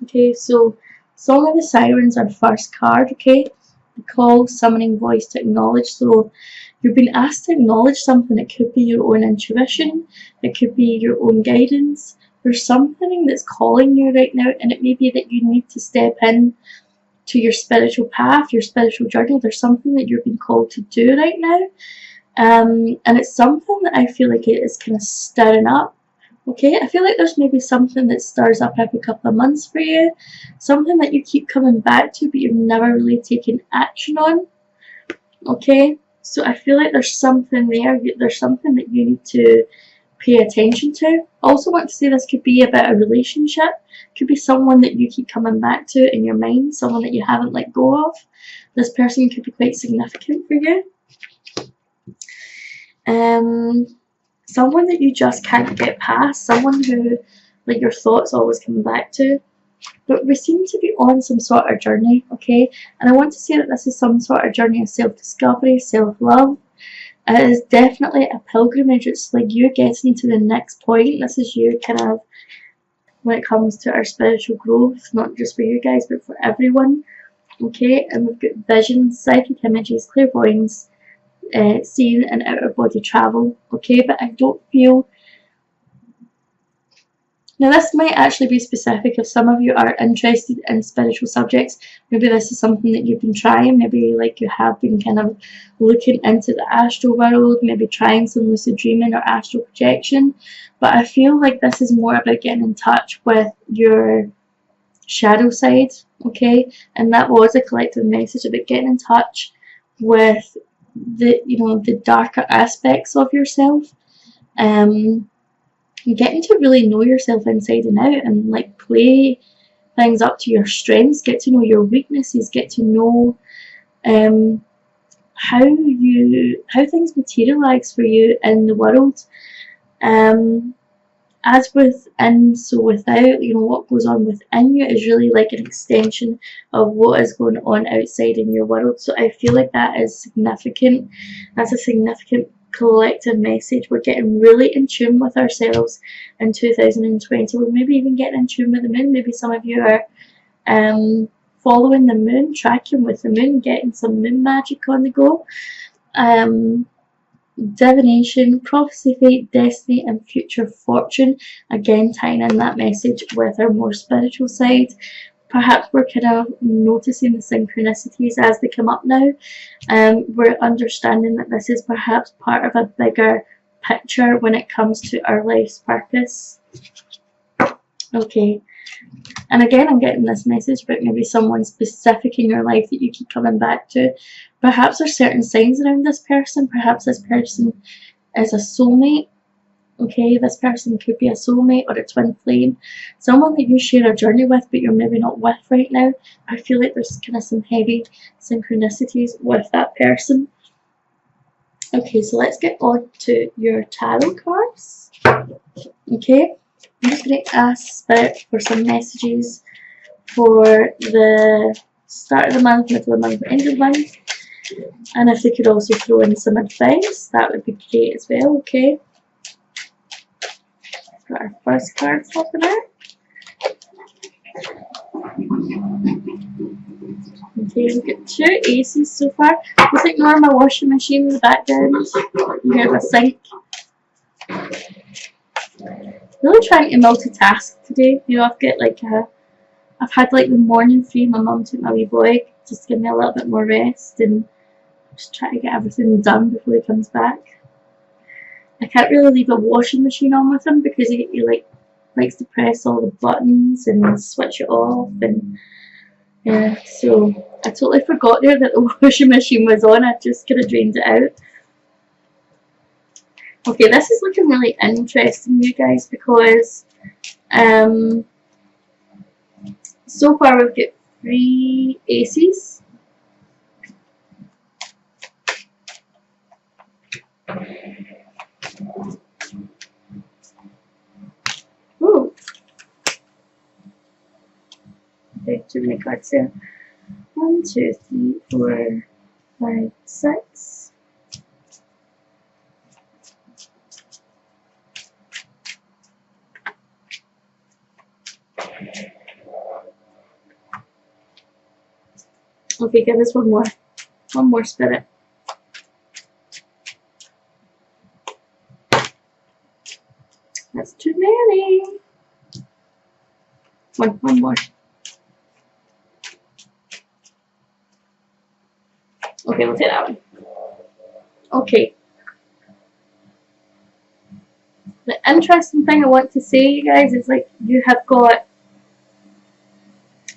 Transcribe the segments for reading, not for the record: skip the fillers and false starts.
Okay, so Song of the Sirens are first card, okay? The call, summoning voice to acknowledge. So you've been asked to acknowledge something. It could be your own intuition, it could be your own guidance. There's something that's calling you right now, and it may be that you need to step in to your spiritual path, your spiritual journey. There's something that you're being called to do right now. And it's something that I feel like it is kind of stirring up. Okay, I feel like there's maybe something that stirs up every couple of months for you, something that you keep coming back to but you've never really taken action on. Okay, so I feel like there's something there, there's something that you need to pay attention to. I also want to say this could be about a relationship, could be someone that you keep coming back to in your mind, someone that you haven't let go of. This person could be quite significant for you. Someone that you just can't get past, someone who like your thoughts always come back to. But we seem to be on some sort of journey, okay? And I want to say that this is some sort of journey of self-discovery, self-love. It is definitely a pilgrimage. It's like you getting to the next point. This is you kind of, when it comes to our spiritual growth, not just for you guys, but for everyone, okay? And we've got visions, psychic images, clairvoyance, seeing and out of body travel, okay? But I don't feel, now this might actually be specific if some of you are interested in spiritual subjects. Maybe this is something that you've been trying, maybe like you have been kind of looking into the astral world, maybe trying some lucid dreaming or astral projection. But I feel like this is more about getting in touch with your shadow side, okay? And that was a collective message about getting in touch with the, you know, the darker aspects of yourself, getting to really know yourself inside and out, and like play things up to your strengths, get to know your weaknesses, get to know how things materialize for you in the world. As within, so without, you know, what goes on within you is really like an extension of what is going on outside in your world. So I feel like that is significant. That's a significant collective message. We're getting really in tune with ourselves in 2020. We're maybe even getting in tune with the moon. Maybe some of you are following the moon, tracking with the moon, getting some moon magic on the go. Divination, prophecy, fate, destiny, and future fortune. Again, tying in that message with our more spiritual side. Perhaps we're kind of noticing the synchronicities as they come up now. We're understanding that this is perhaps part of a bigger picture when it comes to our life's purpose. Okay. And again, I'm getting this message about maybe someone specific in your life that you keep coming back to. Perhaps there's certain signs around this person. Perhaps this person is a soulmate. Okay, this person could be a soulmate or a twin flame. Someone that you share a journey with but you're maybe not with right now. I feel like there's kind of some heavy synchronicities with that person. Okay, so let's get on to your tarot cards. Okay. I'm just going to ask Spirit for some messages for the start of the month, middle of the month, end of the month. And if they could also throw in some advice, that would be great as well, okay? Got our first card popping out. Okay, we've got 2 aces so far. Just ignore my washing machine in the background. You hear the sink. Really trying to multitask today. You know, I've had like the morning free. My mum took my wee boy just to give me a little bit more rest, and just try to get everything done before he comes back. I can't really leave a washing machine on with him because he like likes to press all the buttons and switch it off, and yeah, so I totally forgot there that the washing machine was on. I just could have drained it out. Okay, this is looking really interesting, you guys, because so far we've got 3 aces. Ooh. Okay, too many cards here. 1, 2, 3, 4, 5, 6. Okay, give us one more. One more, Spirit. That's too many. One more. Okay, we'll take that one. Okay. The interesting thing I want to say, you guys, is like you have got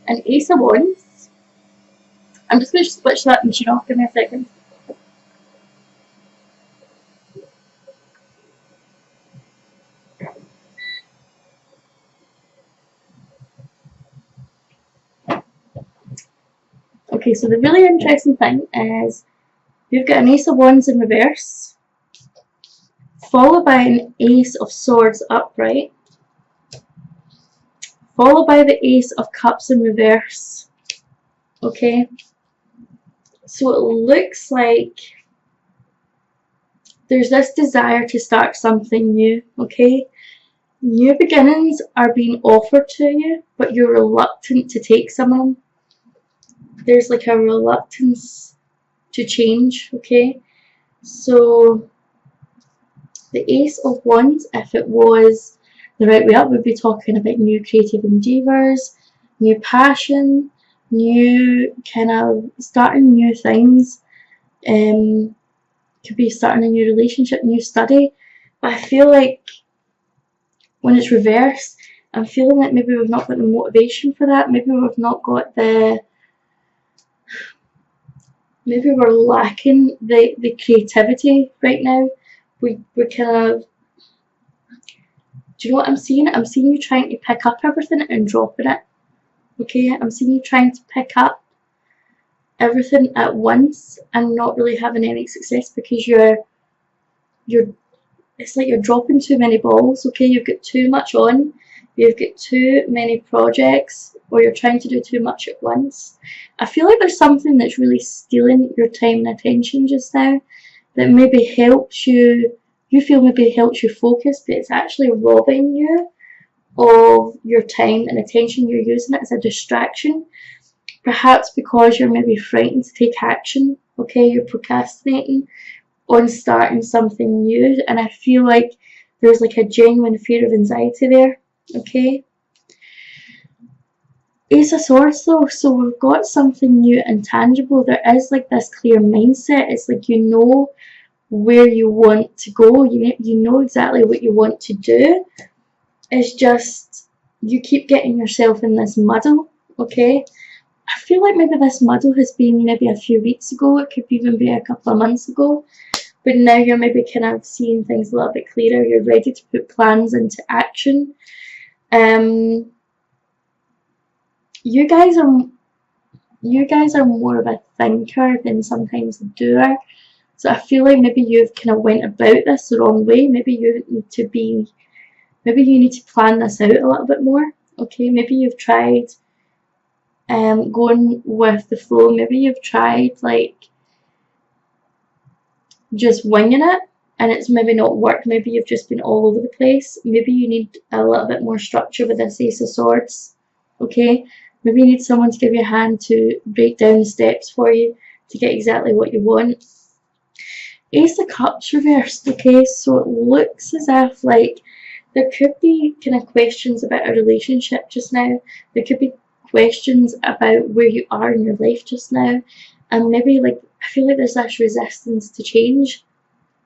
an Ace of Wands. I'm just going to switch that machine off. Give me a second. Okay, so the really interesting thing is you've got an Ace of Wands in reverse, followed by an Ace of Swords upright, followed by the Ace of Cups in reverse. Okay, so it looks like there's this desire to start something new. Okay, new beginnings are being offered to you, but you're reluctant to take some of them. There's like a reluctance to change. Okay, so the Ace of Wands, if it was the right way up, we'd be talking about new creative endeavours, new passion, new kind of starting new things. Could be starting a new relationship, new study. But I feel like when it's reversed, I'm feeling like maybe we've not got the motivation for that. Maybe we've not got the... Maybe we're lacking the creativity right now. We're kind of... Do you know what I'm seeing? I'm seeing you trying to pick up everything and dropping it. Okay, I'm seeing you trying to pick up everything at once and not really having any success because you're it's like you're dropping too many balls. Okay, you've got too much on, you've got too many projects, or you're trying to do too much at once. I feel like there's something that's really stealing your time and attention just now that maybe helps you feel maybe helps you focus, but it's actually robbing you of your time and attention. You're using it as a distraction, perhaps because you're maybe frightened to take action. Okay, you're procrastinating on starting something new, and I feel like there's like a genuine fear of anxiety there. Okay, Ace of Swords though, so we've got something new and tangible. There is like this clear mindset. It's like you know where you want to go, you know exactly what you want to do. It's just you keep getting yourself in this muddle. Okay, I feel like maybe this muddle has been maybe a few weeks ago, it could even be a couple of months ago, but now you're maybe kind of seeing things a little bit clearer. You're ready to put plans into action. You guys are more of a thinker than sometimes a doer. So I feel like maybe you've kind of went about this the wrong way. Maybe you need to plan this out a little bit more. Okay, maybe you've tried going with the flow. Maybe you've tried like just winging it and it's maybe not worked. Maybe you've just been all over the place. Maybe you need a little bit more structure with this Ace of Swords. Okay, maybe you need someone to give you a hand to break down the steps for you to get exactly what you want. Ace of Cups reversed. Okay, so it looks as if like there could be kind of questions about a relationship just now. There could be questions about where you are in your life just now, and maybe like I feel like there's this resistance to change.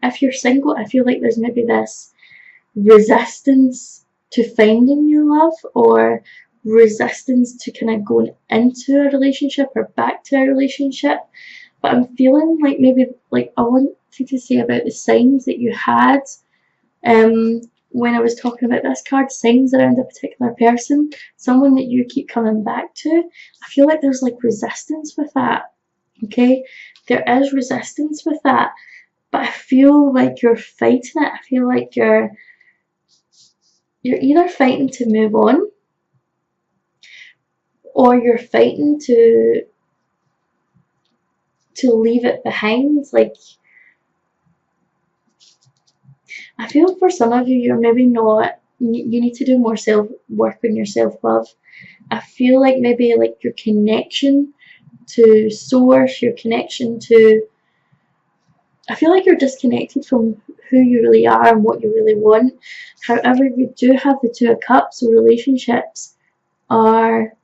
If you're single, I feel like there's maybe this resistance to finding new love, or resistance to kind of going into a relationship or back to a relationship. But I'm feeling like maybe like I want to say about the signs that you had when I was talking about this card, signs around a particular person, someone that you keep coming back to. I feel like there's like resistance with that. Okay, there is resistance with that, but I feel like you're fighting it. I feel like you're either fighting to move on, or you're fighting to leave it behind. Like I feel for some of you, you're maybe not, you need to do more self-work on your self-love. I feel like maybe like your connection to source, your connection to, I feel like you're disconnected from who you really are and what you really want. However, you do have the Two of Cups, so relationships are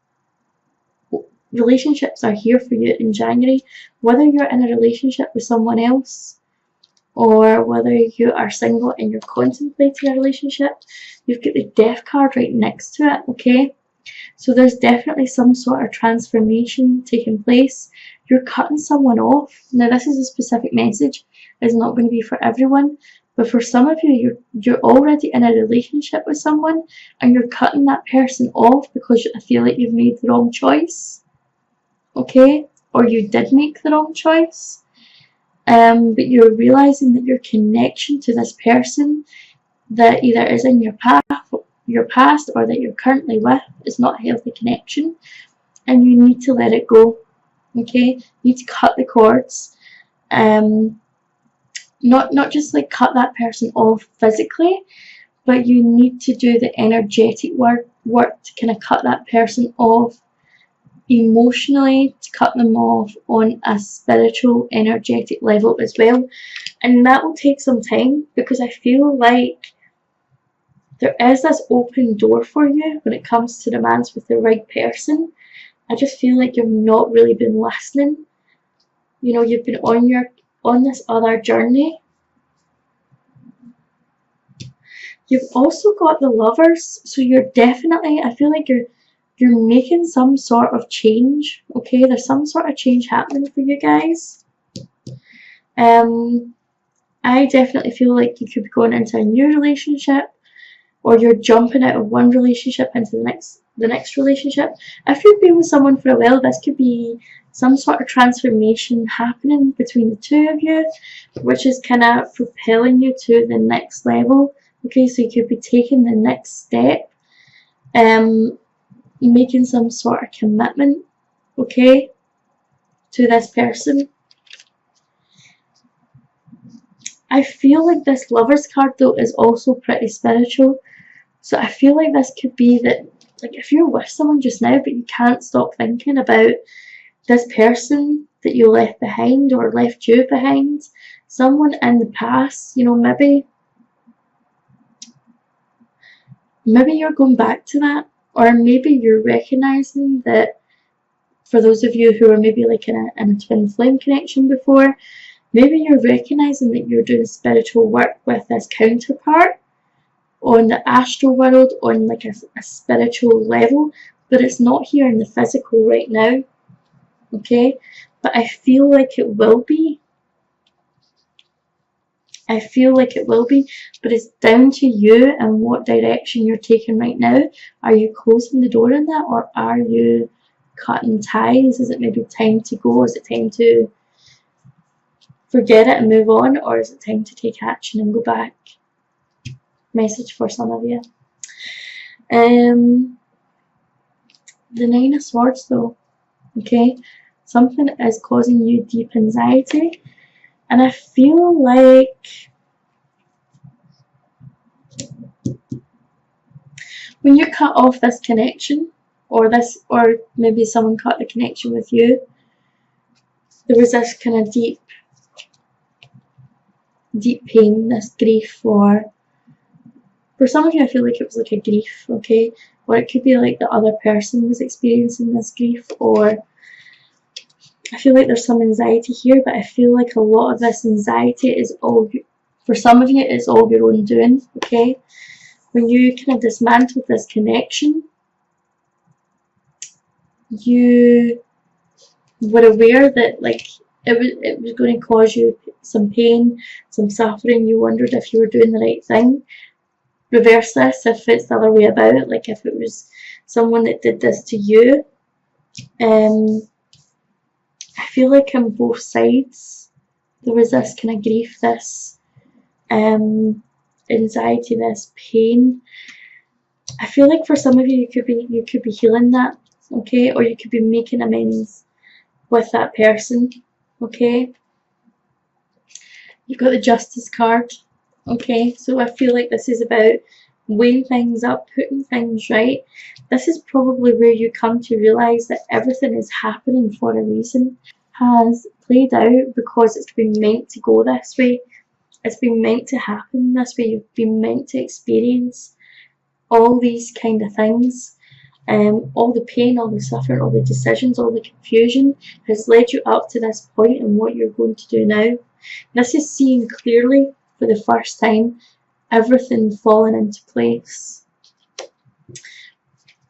here for you in January. Whether you're in a relationship with someone else or whether you are single and you're contemplating a relationship, you've got the Death card right next to it, okay? So there's definitely some sort of transformation taking place. You're cutting someone off. Now this is a specific message. It's not going to be for everyone. But for some of you, you're already in a relationship with someone and you're cutting that person off because I feel like you've made the wrong choice. Okay? Or you did make the wrong choice. But you're realizing that your connection to this person that either is in your past or that you're currently with is not a healthy connection, and you need to let it go. Okay, you need to cut the cords. Not just like cut that person off physically, but you need to do the energetic work to kind of cut that person off emotionally, to cut them off on a spiritual, energetic level as well. And that will take some time, because I feel like there is this open door for you when it comes to romance with the right person. I just feel like you've not really been listening. You know, you've been on this other journey. You've also got the Lovers, so you're definitely, I feel like you're making some sort of change. Okay, there's some sort of change happening for you guys. I definitely feel like you could be going into a new relationship, or you're jumping out of one relationship into the next relationship. If you've been with someone for a while, this could be some sort of transformation happening between the two of you, which is kind of propelling you to the next level. Okay, so you could be taking the next step, making some sort of commitment, okay, to this person. I feel like this Lovers card though is also pretty spiritual. So I feel like this could be that, like, if you're with someone just now but you can't stop thinking about this person that you left behind or left you behind, someone in the past, you know, maybe you're going back to that, or maybe you're recognizing that, for those of you who are maybe like in a twin flame connection before, maybe you're recognizing that you're doing spiritual work with this counterpart on the astral world, on like a spiritual level, but it's not here in the physical right now. Okay, but I feel like it will be. I feel like it will be, but it's down to you and what direction you're taking right now. Are you closing the door on that, or are you cutting ties? Is it maybe time to go? Is it time to forget it and move on, or is it time to take action and go back? Message for some of you. The Nine of Swords though, okay, something is causing you deep anxiety, and I feel like when you cut off this connection, or maybe someone cut the connection with you, there was this kind of deep pain, this grief, for some of you I feel like it was like a grief, okay, or it could be like the other person was experiencing this grief, or I feel like there's some anxiety here, but I feel like a lot of this anxiety is all, for some of you, it's all your own doing, okay? When you kind of dismantled this connection, you were aware that like it was going to cause you some pain, some suffering. You wondered if you were doing the right thing. Reverse this if it's the other way about, like if it was someone that did this to you. I feel like on both sides there was this kind of grief, this anxiety, this pain. I feel like for some of you, you could be healing that, okay, or you could be making amends with that person, okay. You've got the Justice card, okay, so I feel like this is about weighing things up, putting things right. This is probably where you come to realise that everything is happening for a reason, has played out because it's been meant to go this way. It's been meant to happen this way. You've been meant to experience all these kind of things. All the pain, all the suffering, all the decisions, all the confusion has led you up to this point and what you're going to do now. This is seeing clearly for the first time, everything falling into place.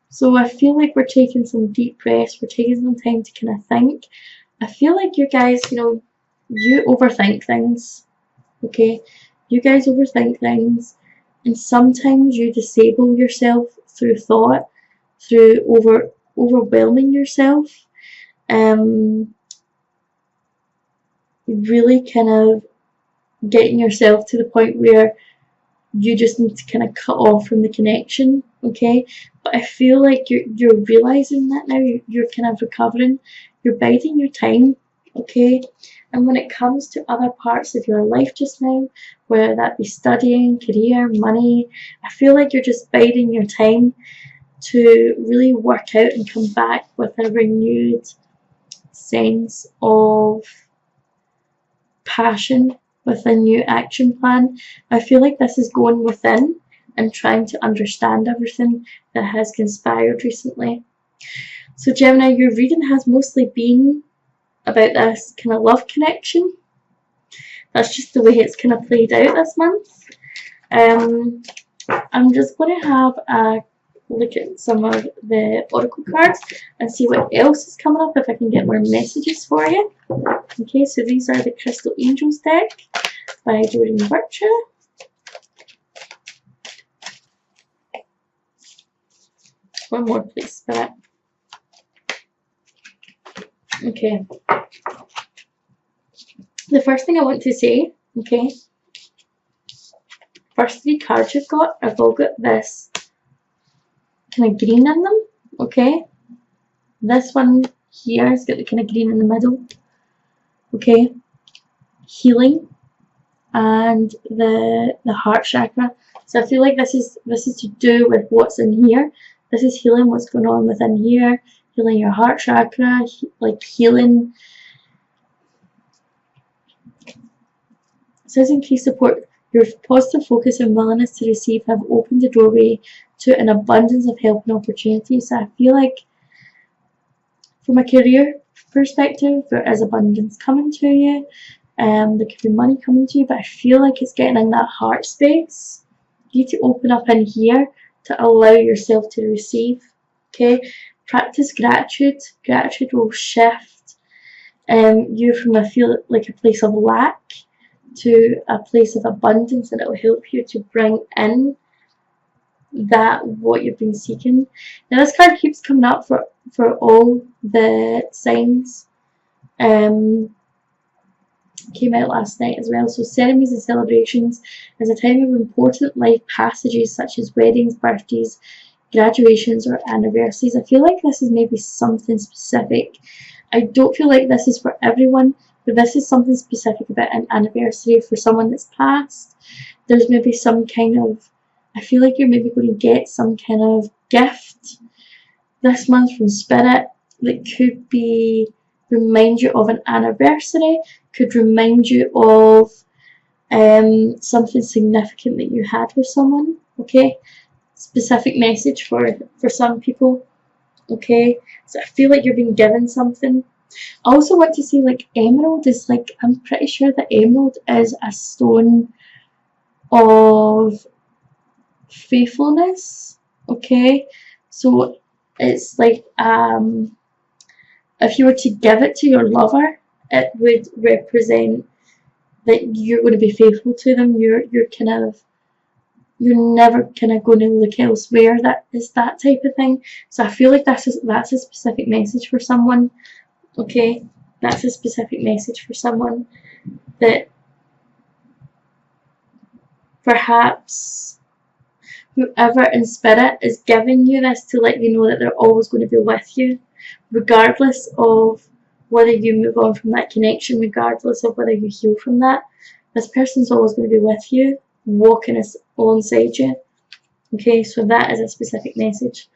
So I feel like we're taking some deep breaths, we're taking some time to kind of think. I feel like you guys, you overthink things, okay? You guys overthink things, and sometimes you disable yourself through thought, through overwhelming yourself, really kind of getting yourself to the point where you just need to kind of cut off from the connection, okay? But I feel like you're realizing that now, you're kind of recovering, you're biding your time, okay? And when it comes to other parts of your life just now, whether that be studying, career, money, I feel like you're just biding your time to really work out and come back with a renewed sense of passion, with a new action plan. I feel like this is going within and trying to understand everything that has conspired recently. So Gemini, your reading has mostly been about this kind of love connection. That's just the way it's kind of played out this month. I'm just going to have a look at some of the oracle cards and see what else is coming up, if I can get more messages for you. Okay, so these are the Crystal Angels deck by Jordan Virtue. One more, please, Spirit. Okay. The first thing I want to say, okay, first 3 cards you've got, I've all got this kind of green in them, okay? This one here has got the kind of green in the middle, okay? Healing and the heart chakra. So I feel like this is to do with what's in here. This is healing what's going on within here, healing your heart chakra, like healing. It says increased support. Your positive focus and willingness to receive have opened the doorway to an abundance of help and opportunities. So I feel like from a career perspective, there is abundance coming to you. There could be money coming to you, but I feel like it's getting in that heart space. You need to open up in here to allow yourself to receive. Okay, practice gratitude. Gratitude will shift you from a place of lack to a place of abundance, and it will help you to bring in that what you've been seeking. Now this card keeps coming up for all the signs. Came out last night as well. So ceremonies and celebrations is a time of important life passages such as weddings, birthdays, graduations or anniversaries. I feel like this is maybe something specific. I don't feel like this is for everyone, but this is something specific about an anniversary for someone that's passed. There's maybe some kind of, I feel like you're maybe going to get some kind of gift this month from Spirit that could be remind you of an anniversary, could remind you of something significant that you had with someone, okay? Specific message for some people, okay? So I feel like you're being given something. I also want to say, like, emerald is like, I'm pretty sure that emerald is a stone of faithfulness, okay? So it's like, if you were to give it to your lover, it would represent that you're going to be faithful to them. You're never kind of going to look elsewhere. That is that type of thing. So I feel like that's a specific message for someone. Okay, that's a specific message for someone that perhaps whoever in Spirit is giving you this to let you know that they're always going to be with you, regardless of whether you move on from that connection, regardless of whether you heal from that. This person's always going to be with you, walking alongside you. Okay, so that is a specific message.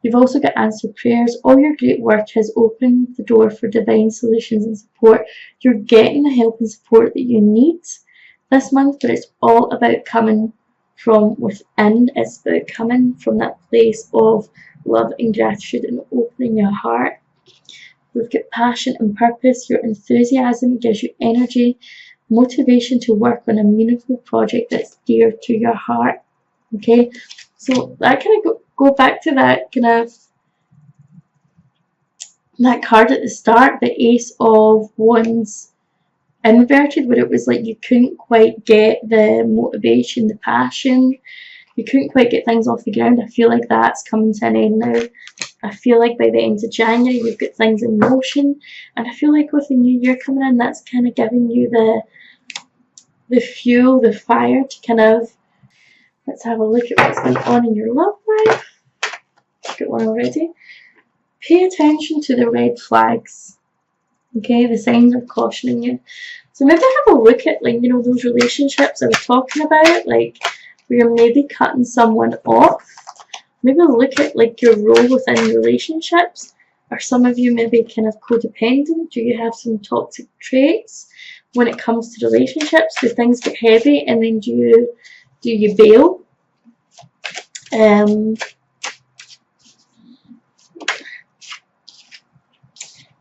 You've also got answered prayers. All your great work has opened the door for divine solutions and support. You're getting the help and support that you need this month, but it's all about coming from within. It's about coming from that place of love and gratitude and opening your heart. We've got passion and purpose. Your enthusiasm gives you energy, motivation to work on a meaningful project that's dear to your heart. Okay, so that kind of go back to that kind of that card at the start, the Ace of Wands inverted, where it was like you couldn't quite get the motivation, the passion, you couldn't quite get things off the ground. I feel like that's coming to an end now. I feel like by the end of January you've got things in motion, and I feel like with the new year coming in, that's kind of giving you the fuel, the fire to kind of, let's have a look at what's going on in your love life. Got one already. Pay attention to the red flags. Okay, the signs are cautioning you. So maybe have a look at, like, you know, those relationships I was talking about, like where you're maybe cutting someone off. Maybe look at like your role within relationships. Are some of you maybe kind of codependent? Do you have some toxic traits when it comes to relationships? Do things get heavy and then do you bail?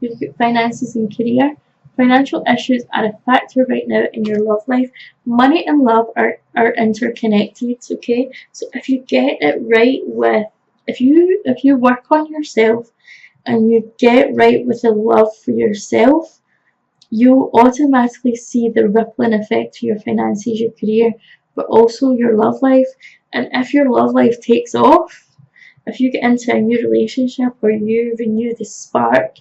You've got finances and career. Financial issues are a factor right now in your love life. Money and love are interconnected, okay? So if you get it right with, if you work on yourself and you get right with the love for yourself, you automatically see the rippling effect to your finances, your career, but also your love life. And if your love life takes off, if you get into a new relationship or you renew the spark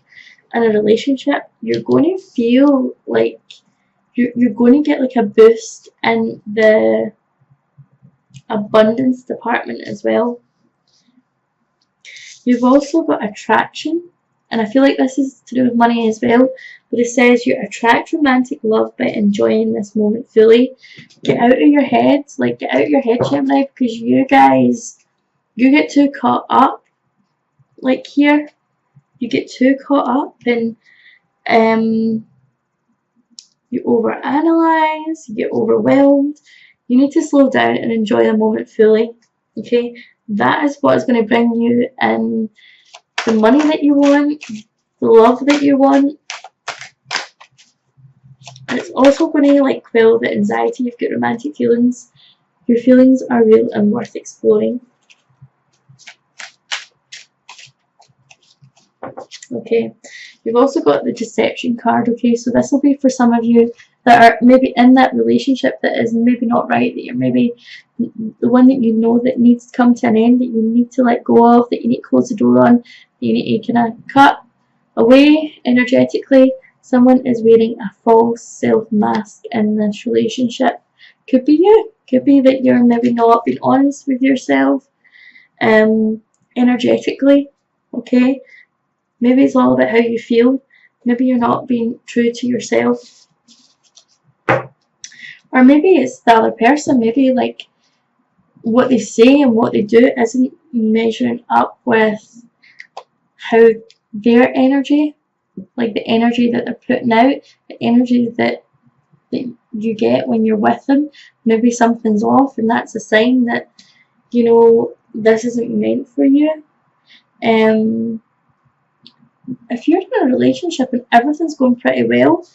in a relationship, you're going to feel like you're going to get like a boost in the abundance department as well. You've also got attraction, and I feel like this is to do with money as well, but it says you attract romantic love by enjoying this moment fully. Get out of your head, like get out of your head, Gemini, because you guys, you get too caught up, like here, you get too caught up and you overanalyze, you get overwhelmed. You need to slow down and enjoy the moment fully, okay? That is what is going to bring you in the money that you want, the love that you want. And it's also going to like quell the anxiety. You've got romantic feelings. Your feelings are real and worth exploring. Okay, you've also got the deception card. Okay, so this will be for some of you that are maybe in that relationship that is maybe not right, that you're maybe the one that you know that needs to come to an end, that you need to let go of, that you need to close the door on, that you need to kind of cut away energetically. Someone is wearing a false self mask in this relationship. Could be you. Could be that you're maybe not being honest with yourself energetically. Okay, maybe it's all about how you feel. Maybe you're not being true to yourself. Or maybe it's the other person. Maybe like what they say and what they do isn't measuring up with how their energy, like the energy that they're putting out, the energy that you get when you're with them. Maybe something's off, and that's a sign that, you know, this isn't meant for you. If you're in a relationship and everything's going pretty well,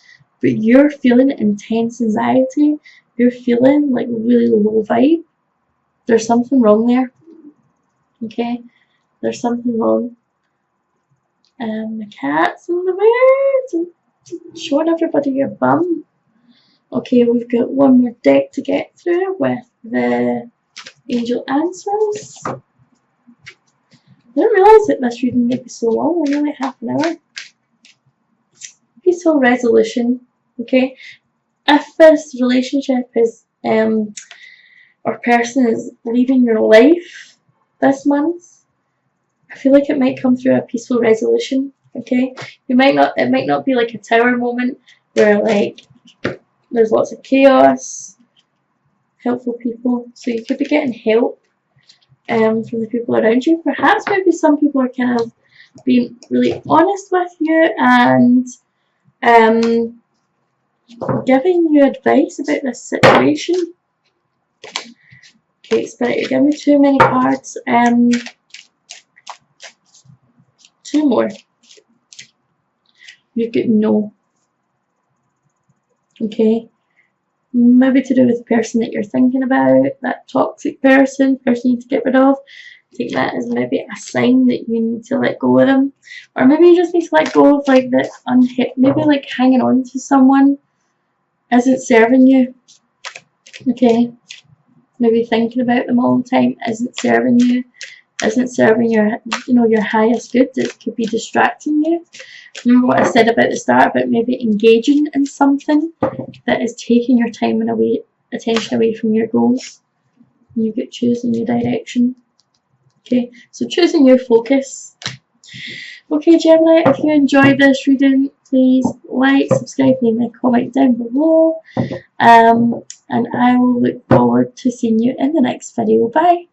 but you're feeling intense anxiety, you're feeling like really low vibe, there's something wrong there. Okay, there's something wrong. The cat's in the way, showing everybody your bum. Okay, we've got one more deck to get through with the angel answers. I didn't realise that this reading would be so long. We're nearly half an hour. Peaceful resolution. Okay, if this relationship is or person is leaving your life this month, I feel like it might come through a peaceful resolution. Okay, it might not be like a tower moment where like there's lots of chaos. Helpful people, so you could be getting help from the people around you. Perhaps maybe some people are kind of being really honest with you and giving you advice about this situation. Okay, Spirit, you're giving me too many cards. Two more. You could no. Okay. Maybe to do with the person that you're thinking about, that toxic person you need to get rid of. I think that is maybe a sign that you need to let go of them. Or maybe you just need to let go of like the maybe like hanging on to someone isn't serving you. Okay. Maybe thinking about them all the time isn't serving you, isn't serving your, your highest good. It could be distracting you. Remember what I said about the start about maybe engaging in something that is taking your time and attention away from your goals. You get choosing your direction. Okay, so choosing your focus. Okay, Gemini, if you enjoyed this reading, please like, subscribe, leave me a comment down below. And I will look forward to seeing you in the next video. Bye!